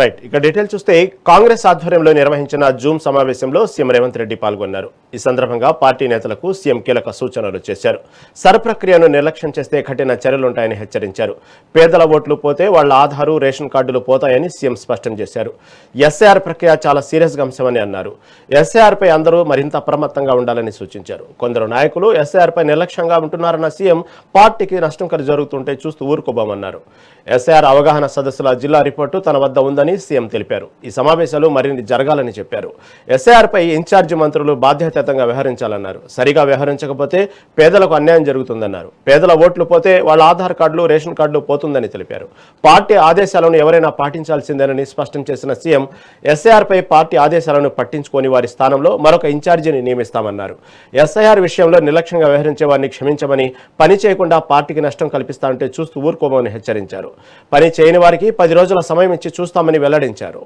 Right. ఇక detail చూస్తే కాంగ్రెస్ ఆధ్వర్యంలో నిర్వహించిన జూమ్ సమావేశంలో సీఎం రేవంత్ రెడ్డి పాల్గొన్నారు. ఈ సందర్భంగా పార్టీ నేతలకు సీఎం కీలక సూచనలు చేశారు. సర్ ప్రక్రియను నిర్లక్ష్యం చేస్తే కఠిన చర్యలుంటాయని హెచ్చరించారు. పేదల ఓట్లు పోతే వాళ్ల ఆధారు, రేషన్ కార్డులు పోతాయని సీఎం స్పష్టం చేశారు. ఎస్ఐఆర్ ప్రక్రియ చాలా సీరియస్గా అంశమని అన్నారు. ఎస్ఐఆర్పై అందరూ మరింత అప్రమత్తంగా ఉండాలని సూచించారు. కొందరు నాయకులు ఎస్ఐఆర్పై నిర్లక్ష్యంగా ఉంటున్నారన్న సీఎం పార్టీకి నష్టం జరుగుతుంటే చూస్తూ ఊరుకోబోమన్నారు. ఎస్ఐఆర్ అవగాహన సదస్సుల జిల్లా రిపోర్టు తన వద్ద ఉందని సీఎం తెలిపారు. ఈ సమావేశాలు మరిన్ని జరగాలని చెప్పారు. ఎస్ఐఆర్పై ఇన్ఛార్జి మంత్రులు బాధ్యతాయుతంగా వ్యవహరించాలన్నారు. సరిగా వ్యవహరించకపోతే పేదలకు అన్యాయం జరుగుతుందన్నారు. పేదల ఓట్లు పోతే వాళ్ళ ఆధార్ కార్డులు, రేషన్ కార్డులు పోతుందని తెలిపారు. పార్టీ ఆదేశాలను ఎవరైనా పాటించాల్సిందేనని స్పష్టం చేసిన సీఎం ఎస్ఐఆర్పై పార్టీ ఆదేశాలను పట్టించుకొని వారి స్థానంలో మరొక ఇన్ఛార్జిని నియమిస్తామన్నారు. ఎస్ఐఆర్ విషయంలో నిర్లక్ష్యంగా వ్యవహరించే వారిని క్షమించమని, పని చేయకుండా పార్టీకి నష్టం కల్పిస్తామంటే చూస్తూ ఊరుకోమని హెచ్చరించారు. పని చేయని వారికి 10 రోజుల సమయం ఇచ్చి చూస్తామని వెల్లడించారు.